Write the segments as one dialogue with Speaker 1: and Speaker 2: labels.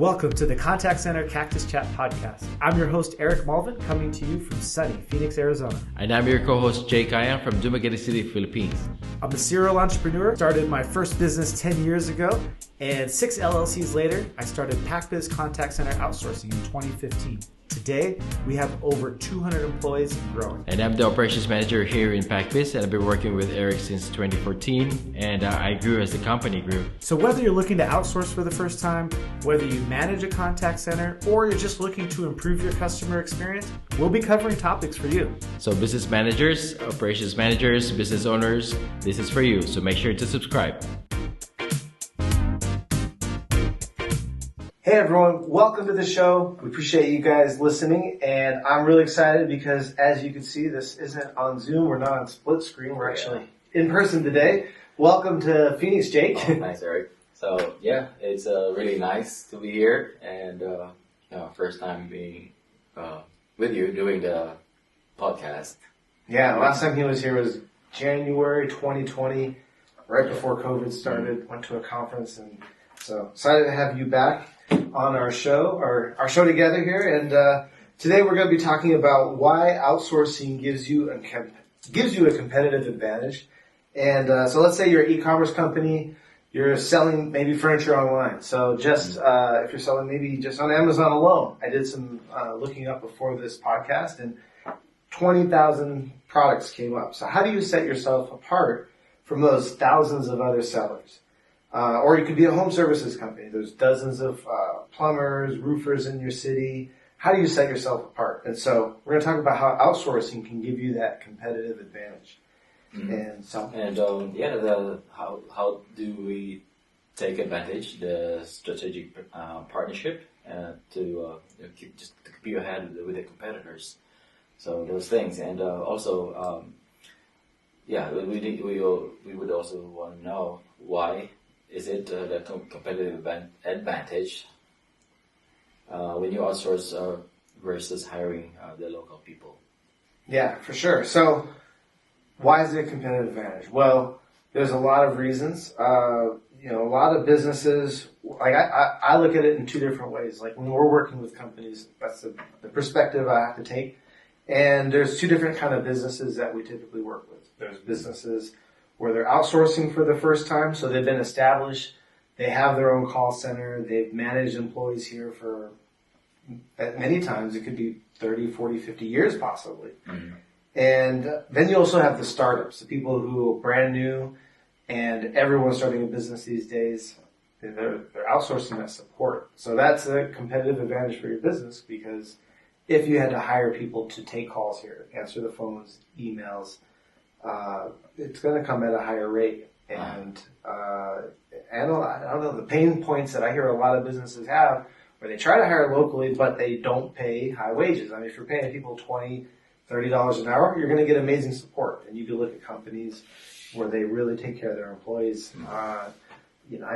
Speaker 1: Welcome to the Contact Center Cactus Chat podcast. I'm your host, Eric Malvin, coming to you from sunny Phoenix, Arizona.
Speaker 2: And I'm your co-host, Jay Kayan from Dumaguete City, Philippines.
Speaker 1: I'm a serial entrepreneur, started my first business 10 years ago, and 6 LLCs later, I started Pac Biz Contact Center Outsourcing in 2015. Today, we have over 200 employees and growing.
Speaker 2: And I'm the operations manager here in Pac Biz, and I've been working with Eric since 2014, and I grew as the company grew.
Speaker 1: So whether you're looking to outsource for the first time, whether you manage a contact center, or you're just looking to improve your customer experience, we'll be covering topics for you.
Speaker 2: So business managers, operations managers, business owners, this is for you, so make sure to subscribe.
Speaker 1: Hey everyone, welcome to the show. We appreciate you guys listening, and I'm really excited because as you can see, this isn't on Zoom, we're not on split screen, we're actually in person today. Welcome to Phoenix, Jake.
Speaker 3: Oh, nice, Eric. So yeah, it's really nice to be here, and first time being with you doing the podcast.
Speaker 1: Yeah, last time he was here was January 2020, right before COVID started, went to a conference, and so excited to have you back on our show, our show together here, and today we're going to be talking about why outsourcing gives you a competitive advantage. And so let's say you're an e-commerce company, you're selling maybe furniture online. So just if you're selling maybe just on Amazon alone, I did some looking up before this podcast, and 20,000 products came up. So how do you set yourself apart from those thousands of other sellers? Or you could be a home services company. There's dozens of plumbers, roofers in your city. How do you set yourself apart? And so we're going to talk about how outsourcing can give you that competitive advantage.
Speaker 3: Mm-hmm.
Speaker 1: And so,
Speaker 3: how do we take advantage the strategic partnership to keep ahead with the competitors? So those things, and also we would also want to know why. Is it the competitive advantage when you outsource versus hiring the local people?
Speaker 1: Yeah, for sure. So why is it a competitive advantage? Well, there's a lot of reasons. A lot of businesses, like I look at it in two different ways. Like when we're working with companies, that's the perspective I have to take. And there's two different kind of businesses that we typically work with. There's businesses where they're outsourcing for the first time, so they've been established, they have their own call center, they've managed employees here for, many times, it could be 30, 40, 50 years possibly. Mm-hmm. And then you also have the startups, the people who are brand new, and everyone's starting a business these days, they're outsourcing that support. So that's a competitive advantage for your business, because if you had to hire people to take calls here, answer the phones, emails, it's going to come at a higher rate. And I don't know, the pain points that I hear a lot of businesses have where they try to hire locally, but they don't pay high wages. I mean, if you're paying people $20, $30 an hour, you're going to get amazing support. And you can look at companies where they really take care of their employees. I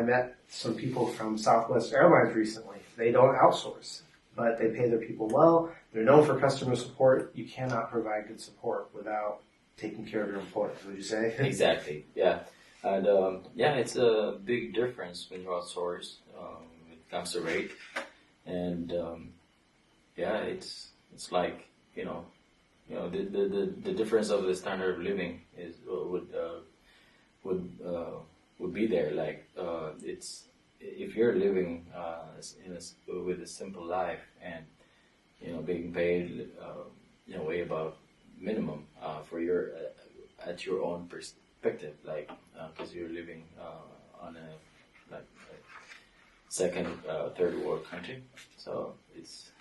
Speaker 1: met some people from Southwest Airlines recently. They don't outsource, but they pay their people well. They're known for customer support. You cannot provide good support without taking care of your employees, would you say?
Speaker 3: Exactly, yeah. And it's a big difference when you outsource when it comes to rate. And it's like, the difference of the standard of living is would be there. Like it's if you're living with a simple life and being paid way above minimum for your at your own perspective, like because you're living on a second, third world country, so it's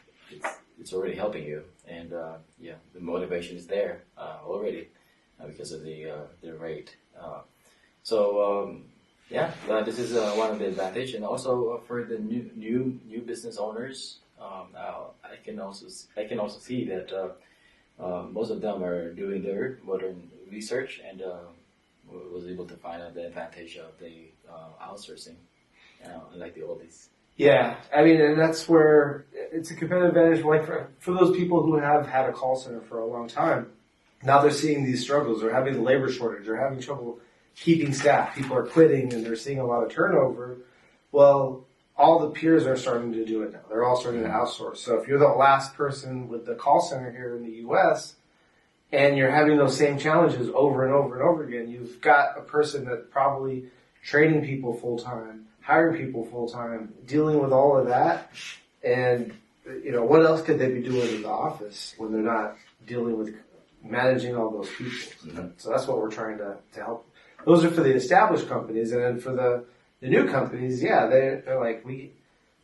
Speaker 3: already helping you, and the motivation is there already because of the rate. This is one of the advantage, and also for the new business owners, I can also see that. Most of them are doing their modern research and was able to find out the advantage of the outsourcing, unlike the oldies.
Speaker 1: Yeah, I mean, and that's where it's a competitive advantage. Like for those people who have had a call center for a long time, now they're seeing these struggles. They're having a labor shortage. They're having trouble keeping staff. People are quitting, and they're seeing a lot of turnover. Well, all the peers are starting to do it now. They're all starting to outsource. So if you're the last person with the call center here in the U.S. and you're having those same challenges over and over and over again, you've got a person that's probably training people full time, hiring people full time, dealing with all of that. And, what else could they be doing in the office when they're not dealing with managing all those people? Mm-hmm. So that's what we're trying to help. Those are for the established companies, and then for the new companies, they're like, we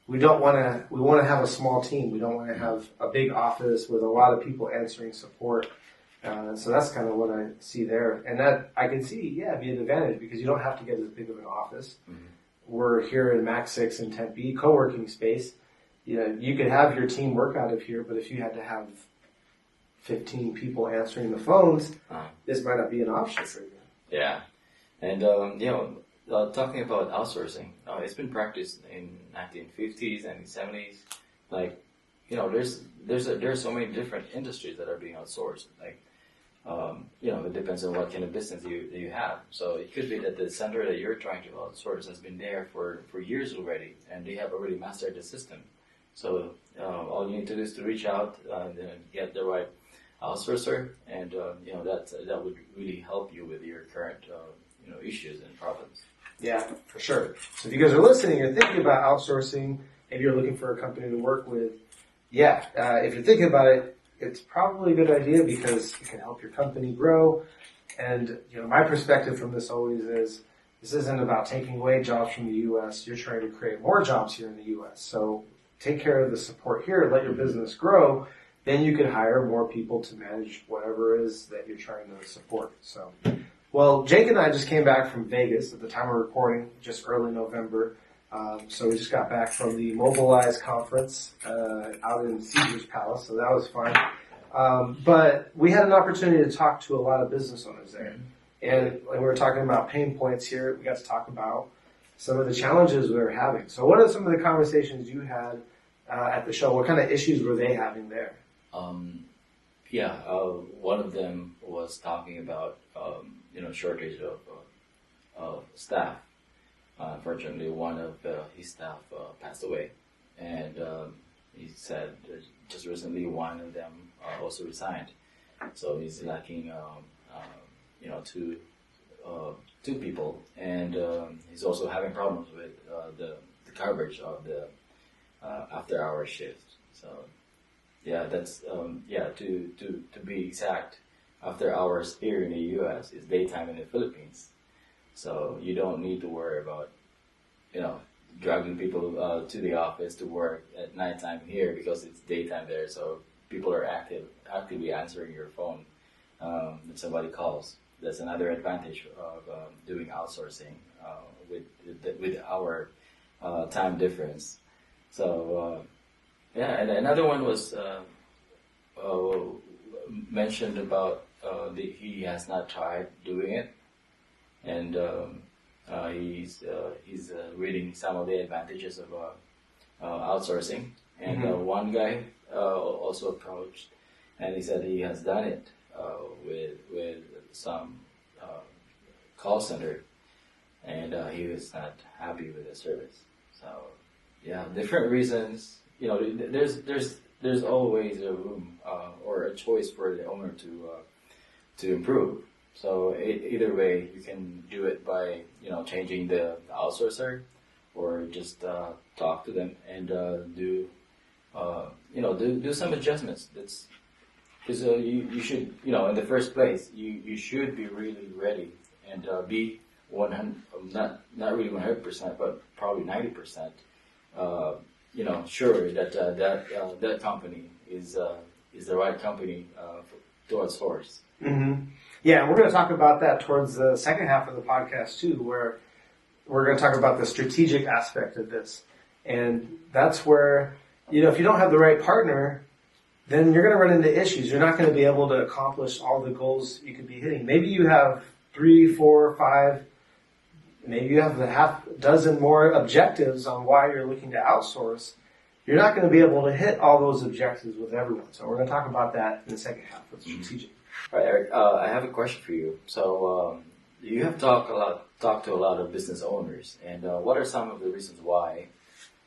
Speaker 1: want to have a small team. We don't want to have a big office with a lot of people answering support. So that's kind of what I see there. And that I can see, be an advantage because you don't have to get as big of an office. Mm-hmm. We're here in Mac 6 in Tempe, co-working space. You could have your team work out of here, but if you had to have 15 people answering the phones, this might not be an option for you.
Speaker 3: Yeah. And, talking about outsourcing, it's been practiced in 1950s and 70s. Like, there's so many different industries that are being outsourced. Like, it depends on what kind of business you have. So it could be that the center that you're trying to outsource has been there for years already, and they have already mastered the system. So all you need to do is to reach out and get the right outsourcer, and that would really help you with your current issues and problems.
Speaker 1: Yeah, for sure. So if you guys are listening, you're thinking about outsourcing, maybe you're looking for a company to work with. If you're thinking about it, it's probably a good idea because it can help your company grow. And my perspective from this always is this isn't about taking away jobs from the U.S. You're trying to create more jobs here in the U.S. So take care of the support here, let your business grow. Then you can hire more people to manage whatever it is that you're trying to support. So, well, Jake and I just came back from Vegas at the time of recording, just early November. So we just got back from the Mobilize conference out in Caesar's Palace, so that was fun. But we had an opportunity to talk to a lot of business owners there. And we were talking about pain points here. We got to talk about some of the challenges we were having. So what are some of the conversations you had at the show? What kind of issues were they having there?
Speaker 3: One of them was talking about shortage of staff. Unfortunately, one of his staff passed away, and he said just recently one of them also resigned. So he's lacking two people, and he's also having problems with the coverage of the after-hour shift. So. Yeah, that's to be exact. After hours here in the U.S. is daytime in the Philippines, so you don't need to worry about dragging people to the office to work at nighttime here because it's daytime there. So people are actively answering your phone when somebody calls. That's another advantage of doing outsourcing with our time difference. So. And another one was mentioned about he has not tried doing it, and he's reading some of the advantages of outsourcing. And one guy also approached, and he said he has done it with some call center, and he was not happy with the service. So different reasons. There's always a room or a choice for the owner to improve. So either way, you can do it by changing the outsourcer, or just talk to them and do some adjustments. That's because you should in the first place you should be really ready and be 100 not really 100%, but probably 90%. Sure that that company is the right company to outsource.
Speaker 1: Mm-hmm. Yeah, and we're going to talk about that towards the second half of the podcast too, where we're going to talk about the strategic aspect of this, and that's where if you don't have the right partner, then you're going to run into issues. You're not going to be able to accomplish all the goals you could be hitting. Maybe you have 3, 4, 5. Maybe you have a half dozen more objectives on why you're looking to outsource. You're not going to be able to hit all those objectives with everyone. So we're going to talk about that in the second half of strategic.
Speaker 3: All right, Eric, I have a question for you. So you have talked to a lot of business owners, and what are some of the reasons why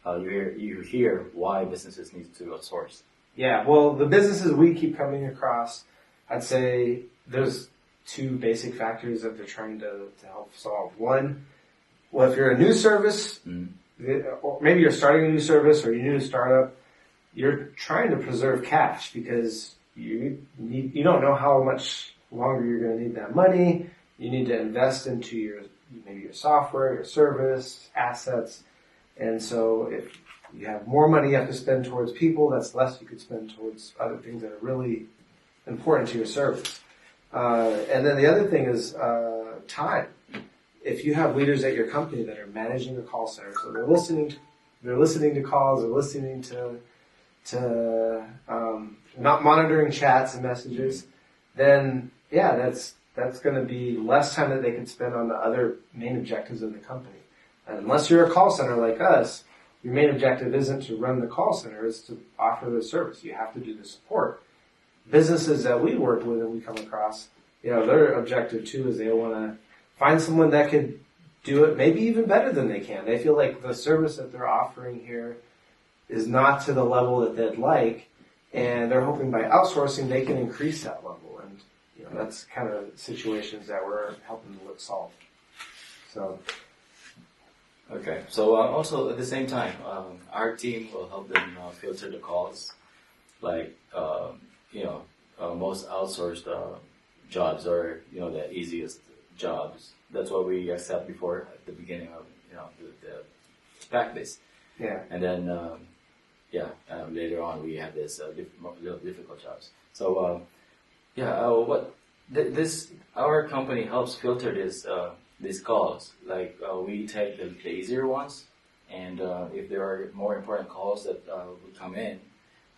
Speaker 3: you hear why businesses need to outsource.
Speaker 1: Yeah, well, the businesses we keep coming across, I'd say there's two basic factors that they're trying to help solve. One, well, if you're a new service, or maybe you're starting a new service or you're new to startup, you're trying to preserve cash because you don't know how much longer you're going to need that money. You need to invest into maybe your software, your service, assets. And so if you have more money you have to spend towards people, that's less you could spend towards other things that are really important to your service. And then the other thing is time. If you have leaders at your company that are managing the call center, so they're listening to calls, they're listening to not monitoring chats and messages, then yeah, that's going to be less time that they can spend on the other main objectives of the company. And unless you're a call center like us, your main objective isn't to run the call center, it's to offer the service. You have to do the support. Businesses that we work with and we come across, their objective too is they want to find someone that could do it maybe even better than they can. They feel like the service that they're offering here is not to the level that they'd like, and they're hoping by outsourcing they can increase that level. And that's kind of situations that we're helping to solve. So.
Speaker 3: Okay, so also at the same time, our team will help them filter the calls. Like, most outsourced jobs are, the easiest jobs. That's what we accept before at the beginning of, the Pac Biz.
Speaker 1: Yeah.
Speaker 3: And then, later on we have this little difficult jobs. So, our company helps filter these calls. Like we take the easier ones, and if there are more important calls that would come in,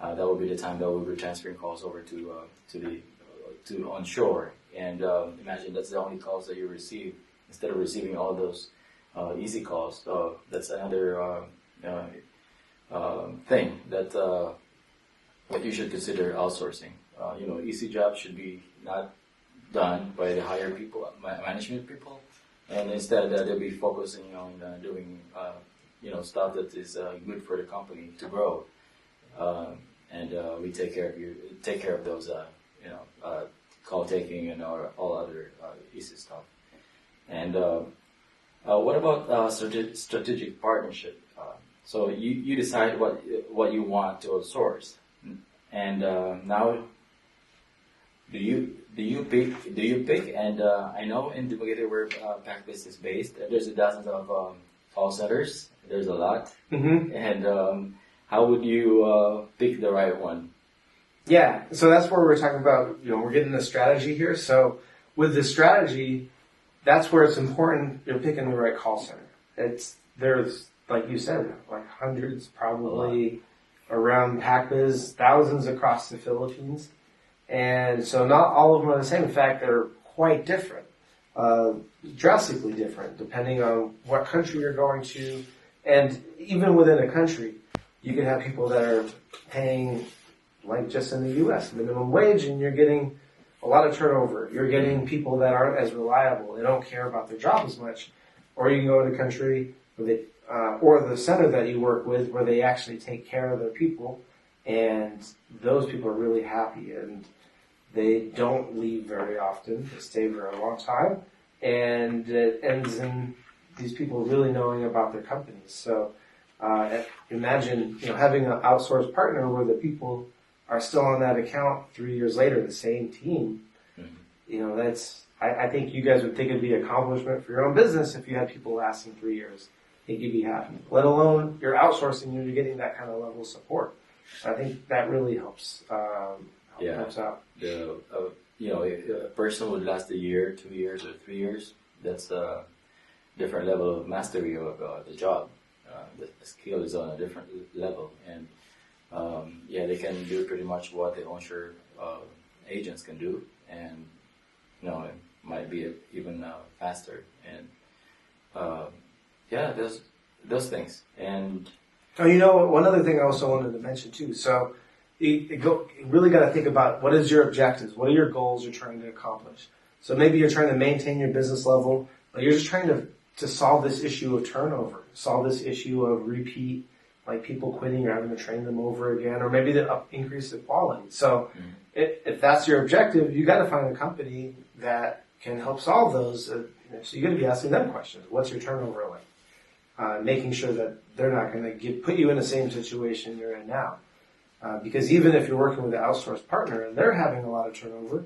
Speaker 3: that will be the time that we'll be transferring calls over to onshore. And imagine that's the only calls that you receive instead of receiving all those easy calls. That's another thing that what you should consider outsourcing. Easy jobs should be not done by the higher people, management people. And instead, they'll be focusing on doing, stuff that is good for the company to grow, and we take care of those, call taking and all other easy stuff. And what about strategic partnership? So you decide what you want to outsource, and now. Do you pick? And I know in Dumaguete where Pac Biz is based, there's dozens of call centers. There's a lot. Mm-hmm. And how would you pick the right one?
Speaker 1: Yeah, so that's where we're talking about. We're getting the strategy here. So with the strategy, that's where it's important you're picking the right call center. There's like you said, like hundreds probably around Pac Biz, thousands across the Philippines. And so not all of them are the same. In fact, they're quite different, drastically different, depending on what country you're going to. And even within a country, you can have people that are paying, like just in the U.S., minimum wage, and you're getting a lot of turnover. You're getting people that aren't as reliable. They don't care about their job as much. Or you can go in a country where or the center that you work with where they actually take care of their people, and those people are really happy, and they don't leave very often. They stay for a long time, and it ends in these people really knowing about their companies. So imagine having an outsourced partner where the people are still on that account 3 years later, the same team. Mm-hmm. I think you guys would think it'd be an accomplishment for your own business if you had people lasting 3 years. I think you'd be happy. Let alone you're outsourcing, you're getting that kind of level of support. I think that really helps. Helps out.
Speaker 3: If a person would last a year, 2 years, or 3 years, that's a different level of mastery of the job. The skill is on a different level, and they can do pretty much what the onshore agents can do, and it might be even faster. And those things. And
Speaker 1: one other thing I also wanted to mention too. So you really got to think about what is your objectives, what are your goals you're trying to accomplish. So maybe you're trying to maintain your business level, but you're just trying to solve this issue of turnover, solve this issue of repeat like people quitting, you're having to train them over again, or maybe to increase the quality. So if that's your objective, you got to find a company that can help solve those. So you got to be asking them questions. What's your turnover like? Making sure that they're not going to put you in the same situation you're in now. Because even if you're working with an outsourced partner and they're having a lot of turnover,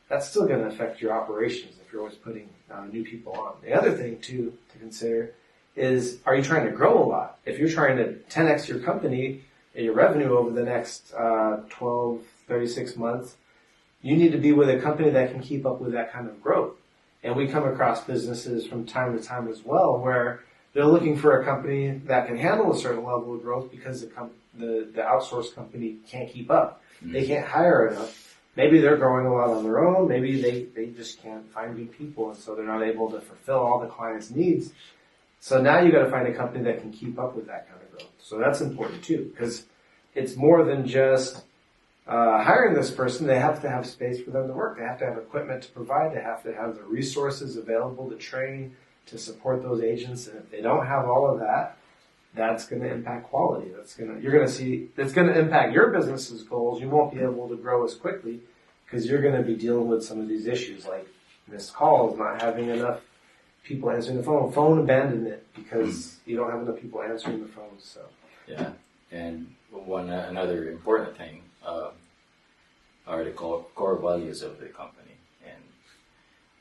Speaker 1: that's still going to affect your operations if you're always putting new people on. The other thing too to consider is, are you trying to grow a lot? If you're trying to 10x your company and your revenue over the next 12, 36 months, you need to be with a company that can keep up with that kind of growth. And we come across businesses from time to time as well where they're looking for a company that can handle a certain level of growth because the outsourced company can't keep up. They can't hire enough. Maybe they're growing a lot on their own. Maybe they just can't find good people, and so they're not able to fulfill all the client's needs. So now you got to find a company that can keep up with that kind of growth. So that's important too, because it's more than just hiring this person. They have to have space for them to work. They have to have equipment to provide. They have to have the resources available to train, to support those agents. And if they don't have all of that, that's going to impact quality. You're going to see, it's going to impact your business's goals. You won't be able to grow as quickly because you're going to be dealing with some of these issues like missed calls, not having enough people answering the phone abandonment because you don't have enough people answering the phone. So
Speaker 3: yeah, and another important thing are the core values of the company, and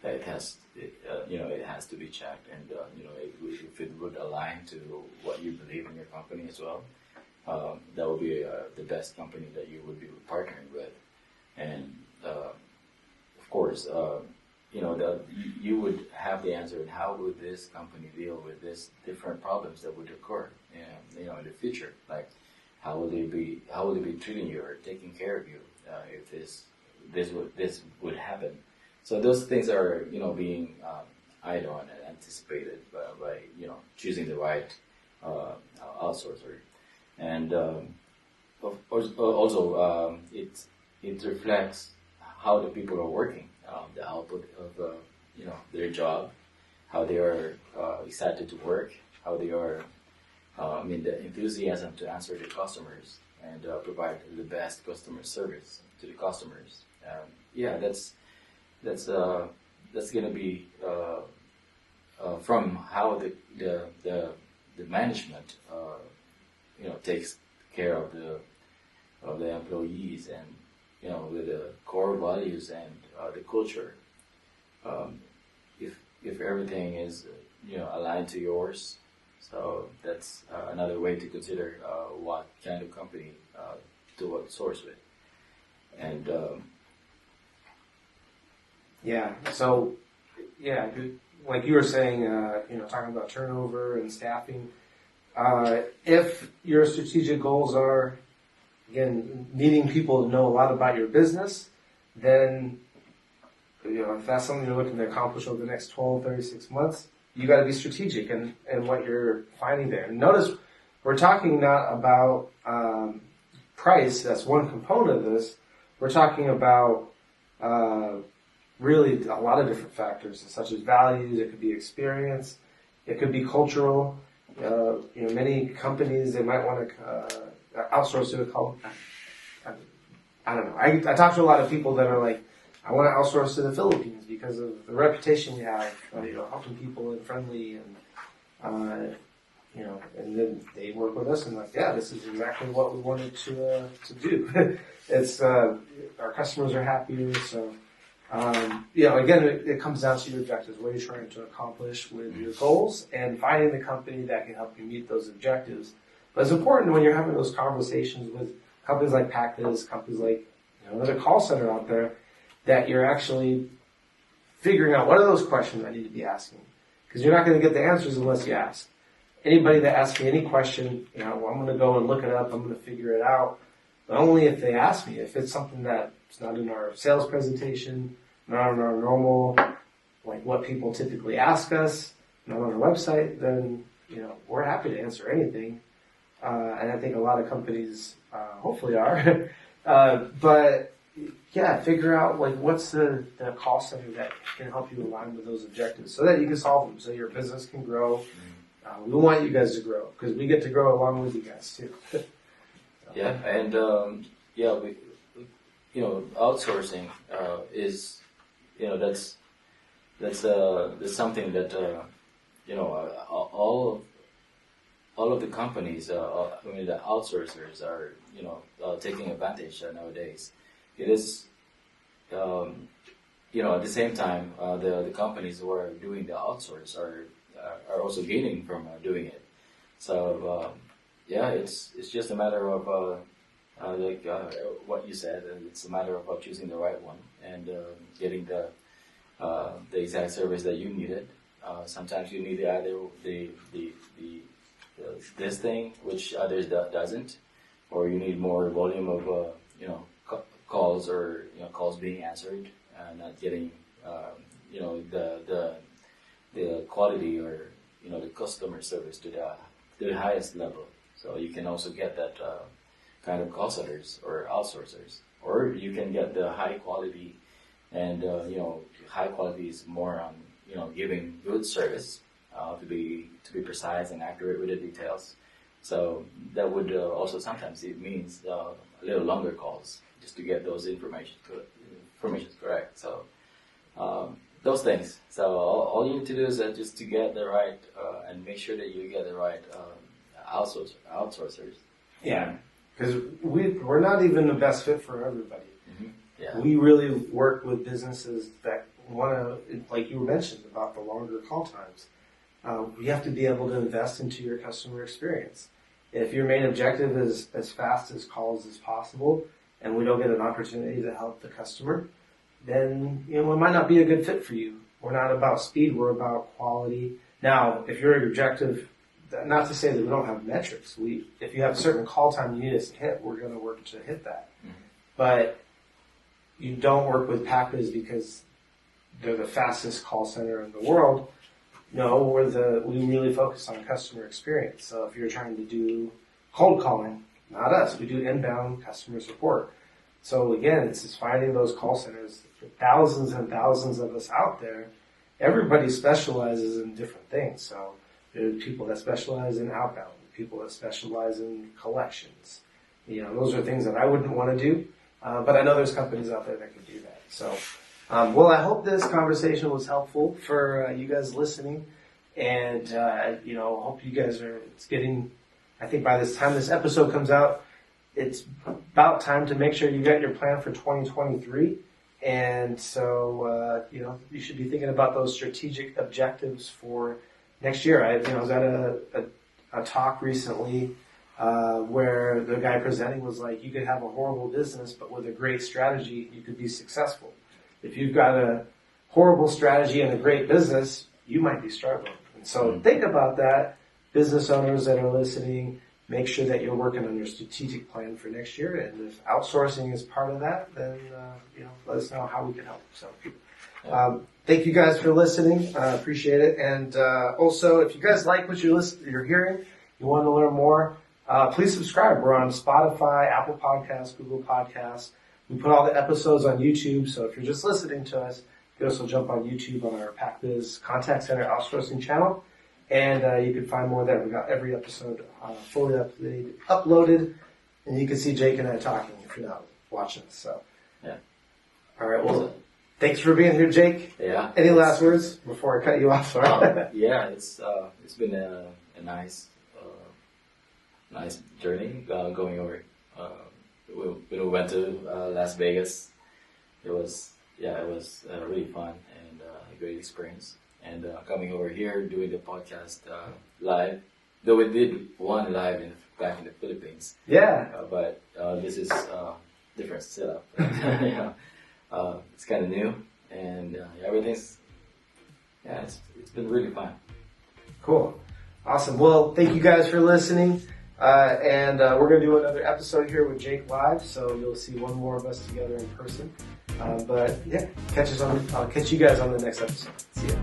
Speaker 3: that it has to be checked, and if it would align to what you believe in your company as well, that would be the best company that you would be partnering with, and of course, you would have the answer in how would this company deal with this different problems that would occur, in the future, like how will they be treating you or taking care of you if this would happen. So those things are being eyed on and anticipated by choosing the right outsourcer, and also it reflects how the people are working, the output of their job, how they are excited to work, how they are the enthusiasm to answer the customers and provide the best customer service to the customers. That's going to be from how the management takes care of the employees, and with the core values and the culture. If everything is aligned to yours, so that's another way to consider what kind of company to outsource with, and.
Speaker 1: Like you were saying, talking about turnover and staffing. If your strategic goals are, again, needing people to know a lot about your business, then, if that's something you're looking to accomplish over the next 12, 36 months, you got to be strategic in what you're finding there. And notice, we're talking not about price. That's one component of this. We're talking about really a lot of different factors, such as values. It could be experience. It could be cultural. Many companies, they might want to outsource to a company. I don't know. I talk to a lot of people that are like, I want to outsource to the Philippines because of the reputation we have, helping people and friendly, and and then they work with us and like, yeah, this is exactly what we wanted to do. It's our customers are happier, so. Again, it comes down to your objectives. What are you trying to accomplish with your goals, and finding the company that can help you meet those objectives. But it's important when you're having those conversations with companies like Pac Biz, companies like there's a call center out there, that you're actually figuring out what are those questions I need to be asking, because you're not going to get the answers unless you ask. Anybody that asks me any question, I'm going to go and look it up. I'm going to figure it out, but only if they ask me. If it's something that's not in our sales presentation, not on our normal, like what people typically ask us, not on our website, then, we're happy to answer anything. And I think a lot of companies, hopefully are. But yeah, figure out like what's the call center that can help you align with those objectives so that you can solve them, so your business can grow, We want you guys to grow because we get to grow along with you guys too.
Speaker 3: Yeah, and we, outsourcing is, that's something that all of the companies, the outsourcers are taking advantage nowadays. It is at the same time the companies who are doing the outsource are also gaining from doing it. So it's just a matter of what you said. It's a matter of choosing the right one and getting the exact service that you needed. Sometimes you need either this thing, which others doesn't, or you need more volume of calls or calls being answered, not getting the quality or the customer service to the highest level. So you can also get that kind of call centers or outsourcers, or you can get the high quality, and high quality is more on giving good service, to be precise and accurate with the details. So that would also sometimes it means a little longer calls just to get those information correct. So those things. So all you need to do is just to get the right and make sure that you get the right outsourcers.
Speaker 1: Yeah, because we're not even the best fit for everybody.
Speaker 3: Mm-hmm. Yeah.
Speaker 1: We really work with businesses that want to, like you mentioned about the longer call times. You have to be able to invest into your customer experience. If your main objective is as fast as calls as possible, and we don't get an opportunity to help the customer, then it might not be a good fit for you. We're not about speed; we're about quality. Now, if your objective, not to say that we don't have metrics. If you have a certain call time you need us to hit, we're going to work to hit that. Mm-hmm. But you don't work with Pac Biz because they're the fastest call center in the world. No, we really focus on customer experience. So if you're trying to do cold calling, not us, we do inbound customer support. So again, it's just finding those call centers. Thousands and thousands of us out there. Everybody specializes in different things. So there are people that specialize in outbound, people that specialize in collections. Those are things that I wouldn't want to do, but I know there's companies out there that can do that. So. I hope this conversation was helpful for you guys listening, and hope you guys it's getting. I think by this time this episode comes out, it's about time to make sure you got your plan for 2023, and so you should be thinking about those strategic objectives for next year. I was at a talk recently where the guy presenting was like, you could have a horrible business, but with a great strategy, you could be successful. If you've got a horrible strategy and a great business, you might be struggling. And so think about that. Business owners that are listening, make sure that you're working on your strategic plan for next year. And if outsourcing is part of that, then let us know how we can help. So thank you guys for listening. I appreciate it. And also, if you guys like what you're hearing, you want to learn more, please subscribe. We're on Spotify, Apple Podcasts, Google Podcasts. We put all the episodes on YouTube, so if you're just listening to us, you can also jump on YouTube on our Pac Biz Contact Center Outsourcing channel, and you can find more there. We got every episode fully uploaded, and you can see Jake and I talking if you're not watching. So, yeah. All right. Well, thanks for being here, Jake.
Speaker 3: Yeah.
Speaker 1: Any last words before I cut you off? Sorry.
Speaker 3: Yeah, it's been a nice journey going over. When we went to Las Vegas, it was really fun and a great experience. And coming over here, doing the podcast live, though we did one live back in the Philippines.
Speaker 1: Yeah.
Speaker 3: But this is different setup. It's kind of new, and it's been really fun.
Speaker 1: Cool. Awesome. Well, thank you guys for listening. And we're going to do another episode here with Jake live, so you'll see one more of us together in person. But yeah, I'll catch you guys on the next episode. See ya.